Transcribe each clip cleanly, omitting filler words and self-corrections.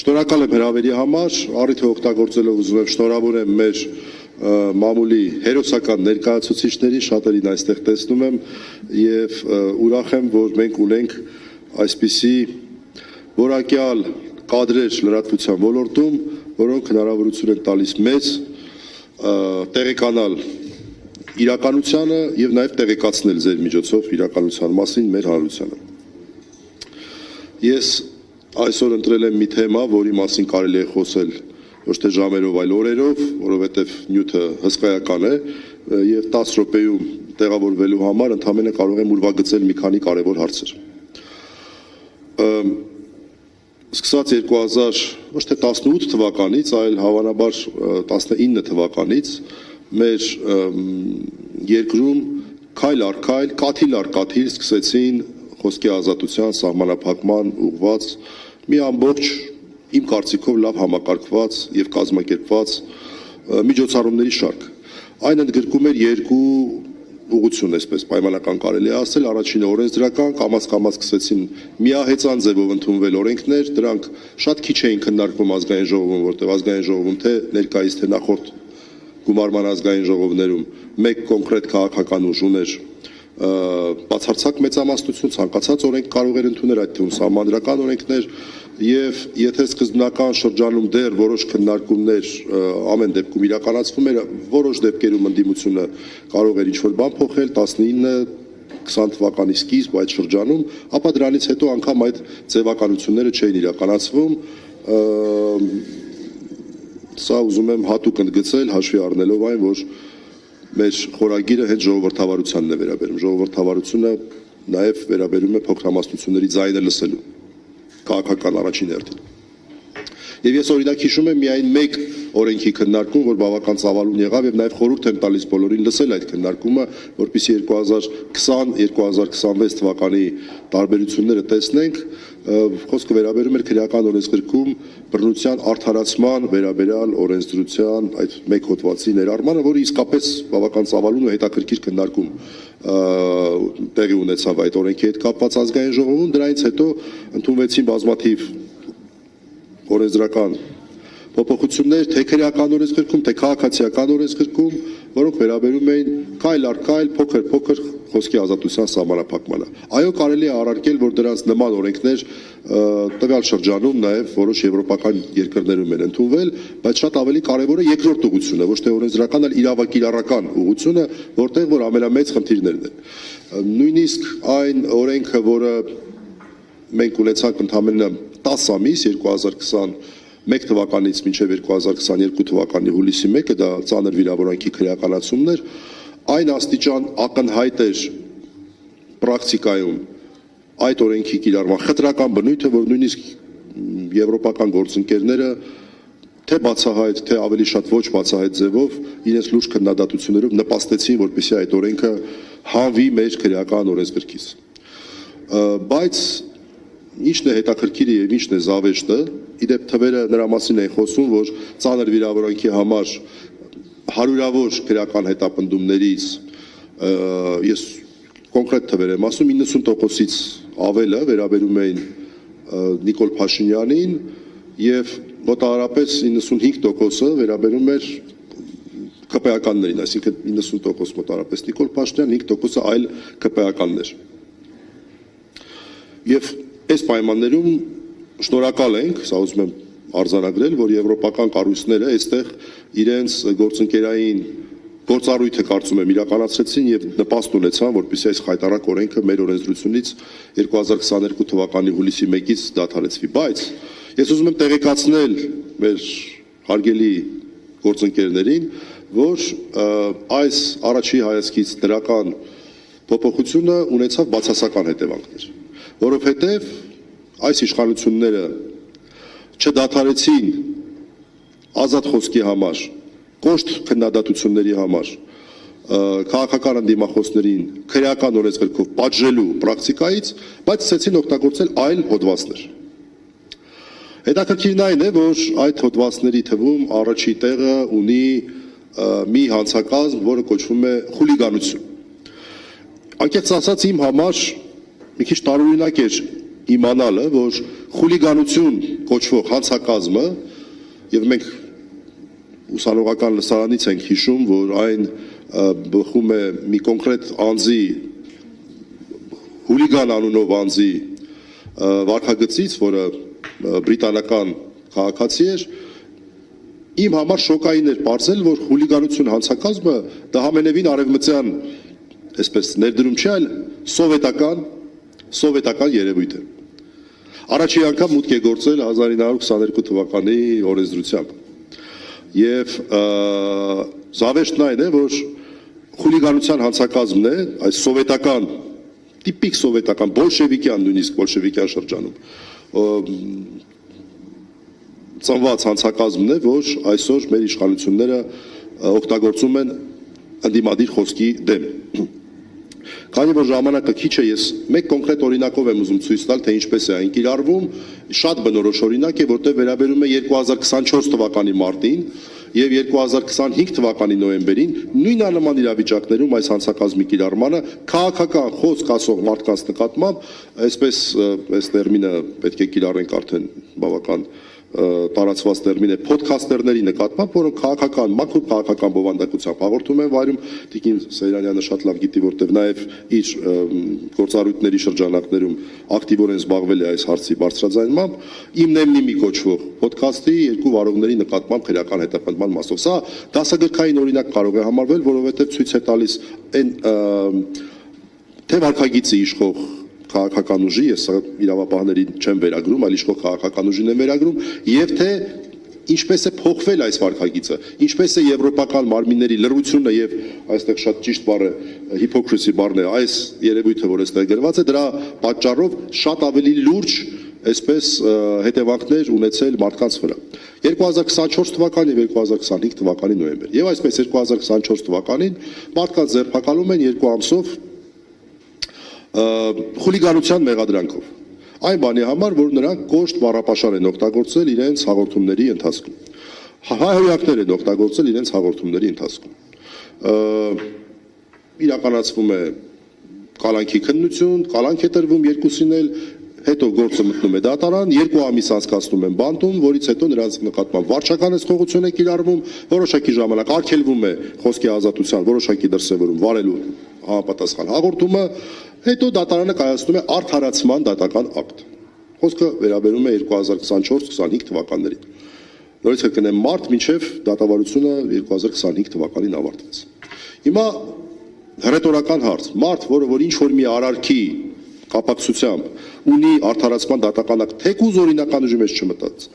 Շնորհակալ եմ հրավերի համար, առիթը օգտագործելով ուզում եմ շնորհավորեմ մեր մամուլի հերոսական ներկայացուցիչներին, շատերին այստեղ տեսնում եմ եւ ուրախ եմ, որ մենք ունենք այսպիսի որակյալ կադրեր լրատվության ոլորտում, որոնք հնարավորություն են տալիս մեզ տեղեկանալ իրականությանը եւ նաեւ տեղեկացնել ձեր միջոցով իրականության մասին մեր հանրությանը։ Ես այսօր ընտրել եմ մի թեմա, որի մասին կարելի է խոսել ոչ թե ժամերով, այլ օրերով, որովհետև նյութը հսկայական է եւ 10 րոպեում տեղավորվելու համար ընդհանրապես կարող եմ ուրվագծել մի քանի կարևոր հարցեր։ Սկսած 2000 ոչ թե 18 թվականից, այլ հավանաբար 19 թվականից մեր երկրում քայլ առ քայլ, կաթիլ առ կաթիլ սկսեցին խոսքի ազատության սահմանափակման ուղղված մի ամբողջ իմ կարծիքով լավ համակարգված եւ կազմակերպված միջոցառումների շարք։ Այն ընդգրկում էր երկու ուղղություն, այսպես պայմանական կարելի է ասել, առաջինը օրենսդրական, կամաց-կամաց սկսեցին միահեծան ձևով ընդունվել օրենքներ, դրանք շատ քիչ էին քննարկվում ազգային ժողովում, որտեղ ազգային ժողովում թե ներկայիս թե նախորդ գումարման ազգային ժողովներում մեկ կոնկրետ քաղաքական ուժ ուներ բացարձակ մեծամասնություն, ցանկացած օրենք կարող էր ընդունել, այդ թվում սահմանադրական օրենքներ եւ եթե սկզբնական շրջանում դեռ որոշ քննարկումներ ամեն դեպքում իրականացվում էր, որոշ դեպքերում ընդդիմությունը կարող էր ինչ-որ բան փոխել 19-20 թվականի սկիզբ այդ շրջանում, ապա դրանից հետո անգամ այդ ձևականությունները չէին իրականացվում, սա ուզում եմ հատուկ ընդգծել հաշվի առնելով այն, որ մեր խորագիրը հենց ժողովրդավարությանն է վերաբերում, ժողովրդավարությունը նաև վերաբերում է փոքրամասնությունների ձայնը լսելու, քաղաքական առաջին հերթին։ Եվ ես օրինակ հիշում եմ միայն մեկ օրենքի քննարկում, որ բավական ծավալուն եղավ եւ նաև խորհուրդ եմ տալիս բոլորին լսել այդ քննարկումը, որպեսզի 2020-2026 թվականի տարբերությունները տեսնենք, խոսքը վերաբերում էր քրեական օրենսգրքում բռնության արդարացման վերաբերյալ օրենսդրության այդ մեկ հոդվածի ներառմանը, որը իսկապես բավական ծավալուն ու հետաքրքիր քննարկում տեղի ունեցավ այդ օրենքի հետ կապված ազգային ժողովում, դրանից հետո ընդունվեցին բազմաթիվ օրենսդրական փոփոխություններ, թե քրեական օրենսգրքում, թե քաղաքացիական օրենսգրքում, որոնք վերաբերում էին քայլ առ քայլ փոքր խոսքի ազատության սահմանափակմանը։ Այո, կարելի է առարկել, որ դրանց նման օրենքներ տվյալ շրջանում նաև որոշ եվրոպական երկրներում են ընդունվել, բայց շատ ավելի կարևորը երկրորդ ուղղությունը, ոչ թե օրենսդրական, այլ իրավակիրառական ուղղությունը, որտեղ որ ամենամեծ խնդիրներն են։ Նույնիսկ այն օրենքը, որը մենք ունեցանք ընդամենը 10 ամիս 2021 թվականից մինչև 2022 թվականի հուլիսի 1-ը դա ծանր վիրավորանքի քրեականացումն էր, այն աստիճան ակնհայտ էր պրակտիկայում այդ օրենքի կիրառման խտրական բնույթը, որ նույնիսկ եվրոպական գործընկերները թե բացահայտ, թե ավելի շատ ոչ բացահայտ ձևով իրենց լուրջ քննադատություններով նպաստեցին, որպեսզի այդ օրենքը հանվի մեր քրեական օրենսգրքից։ Բայց ինչն է հետաքրքիրը եւ ինչն է զավեշտը, իդեպ թվերը նրա մասին են խոսում, որ ծանր վիրավորանքի համար հարյուրավոր քրեական հետապնդումներից ես կոնկրետ թվեր եմ ասում 90%-ից ավելը վերաբերում էին Նիկոլ Փաշինյանին եւ մոտավորապես 95%-ը վերաբերում էր ԿՊԱ-ականներին, այսինքն 90% մոտավորապես Նիկոլ Փաշինյան, 5%-ը այլ ԿՊԱ-ականներ։ Եվ այս պայմաններում շնորհակալ ենք, սա ուզում եմ արձանագրել, որ եվրոպական կառույցները այստեղ իրենց գործընկերային գործառույթը կարծում եմ իրականացրեցին եւ նպաստ ունեցան, որպեսզի այս խայտառակ օրենքը մեր օրենսդրությունից 2022 թվականի հուլիսի 1-ից դադարեցվի, բայց ես ուզում եմ տեղեկացնել մեր հարգելի գործընկերներին, որ այս առաջի հայացքից դրական փոփոխությունը ունեցավ բացասական հետևանքներ, որովհետեւ այս իշխանությունները չդադարեցին ազատ խոսքի համար, կոշտ քննադատությունների համար, քաղաքական ընդդիմախոսներին քրեական օրենսգրքով պատժելու պրակտիկայից, բայց ցեցին օգտագործել այլ հոդվածներ։ Հետաքրքիրն այն է, որ այդ հոդվածների թվում առաջի տեղը ունի մի հանցակազմ, որը կոչվում է խուլիգանություն։ Անկեղծ ասած իմ համար մի քիչ տարօրինակ էր իմանալը, որ խուլիգանություն կոչվող հանցակազմը, եւ մենք ուսանողական լսարանից ենք հիշում, որ այն բխում է մի կոնկրետ անձի, հուլիգան անունով անձի վարքագծից, որը բրիտանական քաղաքացի էր, իմ համար շոկային էր պարզել, որ հուլիգանություն հանցակազմը դա համենևին արևմտյան, այսպես ներդրում չի, այլ սովետական երևույթ է։ Առաջի անգամ մուտք է գործել 1922 թվականի օրենսդրությամբ։ Եվ զավեշտն այն է, որ խուլիգանության հանցակազմն է, այս սովետական, տիպիկ սովետական, բոլշևիկյան, նույնիսկ բոլշևիկյան շրջանում ծնված հանցակազմն է, որ այսօր մեր իշխանությունները օգտագործում են ընդդիմադիր խոսքի դեմ։ Քանի որ ժամանակը քիչ է, ես մեկ կոնկրետ օրինակով եմ ուզում ցույց տալ, թե ինչպես է այն կիրառվում, շատ բնորոշ օրինակ է, որտեղ վերաբերում է 2024 թվականի մարտին եւ 2025 թվականի նոյեմբերին նույնանման իրավիճակներում այս հանցակազմի կիրառմանը քաղաքական խոսք ասող մարդկանց նկատմամբ, այսպես այս տերմինը պետք է կիրառենք արդեն բավական տարածված տերմին է փոդքասթերների նկատմամբ, որոնք քաղաքական, մաքուր քաղաքական բովանդակությամբ հաղորդում են վայրում, Տիկին Սեյրանյանը շատ լավ գիտի, որտեղ նաև իր գործառույթների շրջանակներում ակտիվորեն զբաղվել է այս հարցի բարձրաձայնմամբ, Իմ նեմնիմի կոչվող փոդքասթի երկու վարողների նկատմամբ քրեական հետապնդման մասով։ Սա դասագրքային օրինակ կարող է համարվել, որովհետև ցույց է տալիս այն թե վարքագիծը իշխող քաղաքական ուժի, ես իրավապահներին չեմ վերագրում, այլ իշխող քաղաքական ուժին եմ վերագրում, եւ թե ինչպես է փոխվել այս վարքագիծը, ինչպես է եվրոպական մարմինների լրությունը եւ այստեղ շատ ճիշտ բառը hypocrisy բառն է, այս երևույթը, որ այստեղ գրված է, դրա պատճառով շատ ավելի լուրջ այսպես հետևանքներ ունեցել մարդկանց վրա։ 2024 թվականի եւ 2025 թվականի նոյեմբեր։ Եվ այսպես 2024 թվականին մարդկանց ձերբակալում են 2 ամսով խուլիգանության մեղադրանքով։ Այն բանի համար, որ նրանք կոշտ բառապաշար են օգտագործել իրենց հաղորդումների ընթացքում։ Հայհոյանքներ են օգտագործել իրենց հաղորդումների ընթացքում։ Իրականացվում է կալանքի քննություն, կալանք է տրվում երկուսին էլ, հետո գործը մտնում է դատարան, 2 ամիս անցկացնում են բանտում, որից հետո նրանց նկատմամբ վարչական հսկողություն է կիրառվում, որոշակի ժամանակ արգելվում է խոսքի ազատության, որոշակի դրսևորում վարելու համապատասխան հաղորդումը, հետո դատարանը կայացնում է արդարացման դատական ակտ։ Խոսքը վերաբերում է 2024-25 թվականներին։ Նորից կգնեմ մարտ, մինչև դատավարությունը 2025 թվականին ավարտվեց։ Հիմա հռետորական հարց, մարդ, որ ինչ որ մի արարքի կապակցությամբ ունի արդարացման դատական ակտ, թեկուզ օրինական ուժի մեջ չմտած,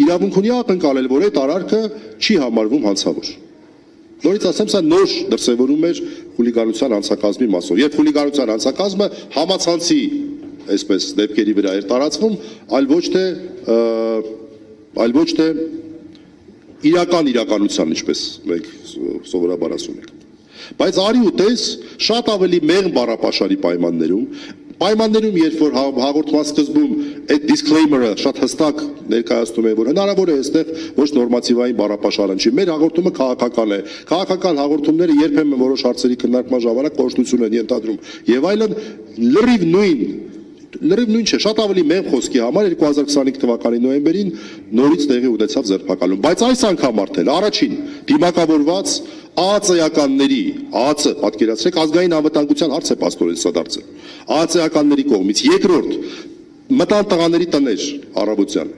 իրավունք ունի ակնկալել, որ այդ արարքը չի համարվում հանցավոր։ Նորից ասեմ, սա նոր դրսևորում էր խուլիգանության հանցակազմի մասով։ Երբ խուլիգանության հանցակազմը համացանցի, այսպես դեպքերի վրա էր տարածվում, այլ ոչ թե իրականության, ինչպես մենք սովորաբար ասում ենք։ Բայց արի ու տես, շատ ավելի մեղմ բառապաշարի պայմաններում, երբ որ հաղորդման սկզբում այդ disclaimer-ը շատ հստակ ներկայացնում է, որ հնարավոր է այստեղ ոչ նորմատիվային բառապաշար ընչի։ Մեր հաղորդումը քաղաքական է։ Քաղաքական հաղորդումները երբեմն որոշ հարցերի քննարկման ժամանակ կոշտություն են ենթադրում։ Եվ այլն լրիվ նույն չէ, շատ ավելի մեղմ խոսքի համար 2025 թվականի նոյեմբերին նորից տեղի ունեցավ ձերբակալում։ Բայց այս անգամ արդեն առաջին դիմակավորված ԱԱԾ-ականների, ԱԱԾ, պատկերացրեք, ազգային անվտանգության հարց է պաստորեն սա դարձել։ ԱԱԾ-ականների կողմից երկրորդ մտան տղաների տներ առավոտյան,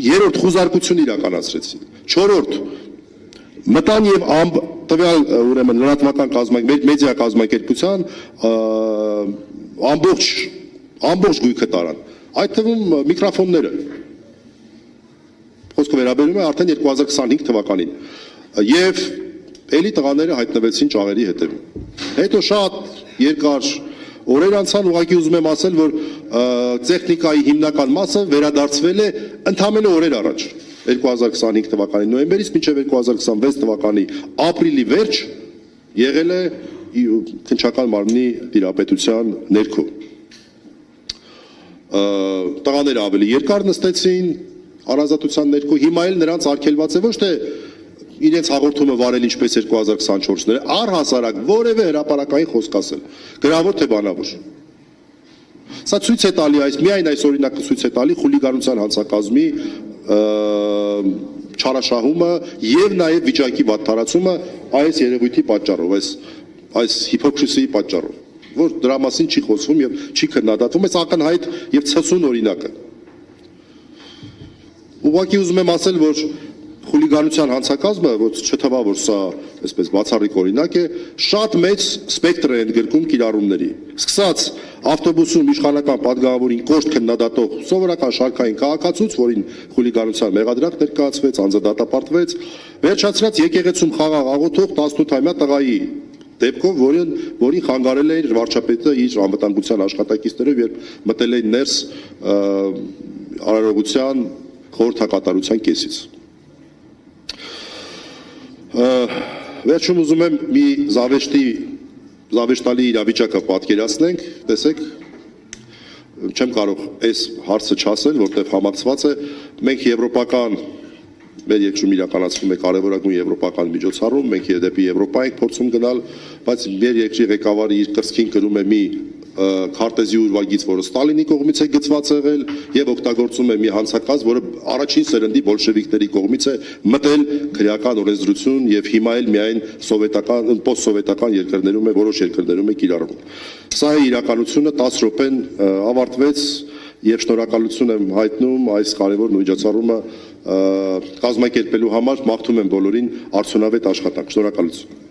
երրորդ խուզարկություն իրականացրեցին, չորրորդ մտան եւ տվյալ ուրեմն լրատվական մեդիա կազմակերպության ամբողջ գույքը տարան, այդ թվում միկրոֆոնները, խոսքը վերաբերում է արդեն 2025 թվականին, եւ էլի տղաները հայտնվեցին ճաղերի հետևում։ Հետո շատ երկար օրեր անցան, ուղղակի ուզում եմ ասել, որ տեխնիկայի հիմնական մասը վերադարձվել է ընդամենը օրեր առաջ, 2025 թվականի նոյեմբերից մինչև 2026 թվականի ապրիլի վերջ եղել է քննչական մարմնի տիրապետության ներքո։ Տղաները ավելի երկար նստեցին առանձնատության ներքո, հիմա էլ նրանց արգելված է ոչ թե իրենց հաղորդումը վարել ինչպես 2024-ները, առհասարակ որևէ հրապարակային խոսք ասել, գրավոր թե բանավոր։ Սա ցույց է տալի միայն այս օրինակը ցույց է տալի խուլիգանության հանցակազմի չարաշահումը եւ նաեւ վիճակի վատթարացումը այս երևույթի պատճառով, այս հիփոկրիսիի պատճառով, որ դրա մասին չի խոսվում եւ չի քննադատվում, այս ակնհայտ եւ ցցուն օրինակը։ Ուղղակի ուզում եմ ասել, որ խուլիգանության հանցակազմը, որ չթվա, որ սա այսպես բացառիկ օրինակ է, շատ մեծ սպեկտր է ընդգրկում կիրառումների։ Սկսած ավտոբուսում իշխանական պատգամավորին կոշտ քննադատող սովորական շարքային քաղաքացուց, որին խուլիգանության մեղադրանք ներկայացվեց, անձը դատապարտվեց, վերջացրած եկեղեցում խաղաղ աղոթող 18-ամյա տղայի դեպքով, որին խանգարել էր վարչապետը իր անվտանգության աշխատակիցներով, երբ մտել էին ներս արարողության խորհրդակատարության կեսից։ Վերջում ուզում եմ մի զավեշտալի իրավիճակը պատկերացնենք, տեսեք, չեմ կարող այս հարցը չասել, որտեղ համակցված է, մենք եվրոպական, մեր երկրում իրականացվում է կարևորագույն եվրոպական միջոցառում, մենք դեպի Եվրոպա ենք փորձում գնալ, բայց մեր երկրի ղեկավարը իր կրծքին կրում է մի քարտեզի ուրվագիծ, որը Ստալինի կողմից է գծված եղել եւ օգտագործում է մի հանցակազմ, որը առաջին սերնդի բոլշևիկների կողմից է մտել քրեական օրենսդրություն եւ հիմա էլ միայն սովետական, պոստսովետական երկրներում է, որոշ երկրներում է կիրառվում։ Սա է իրականությունը, 10 րոպեն ավարտվեց եւ շնորհակալություն եմ հայտնում այս կարևոր միջոցառումը կազմակերպելու համար, մաղթում եմ բոլորին արդյունավետ աշխատանք։ Շնորհակալություն։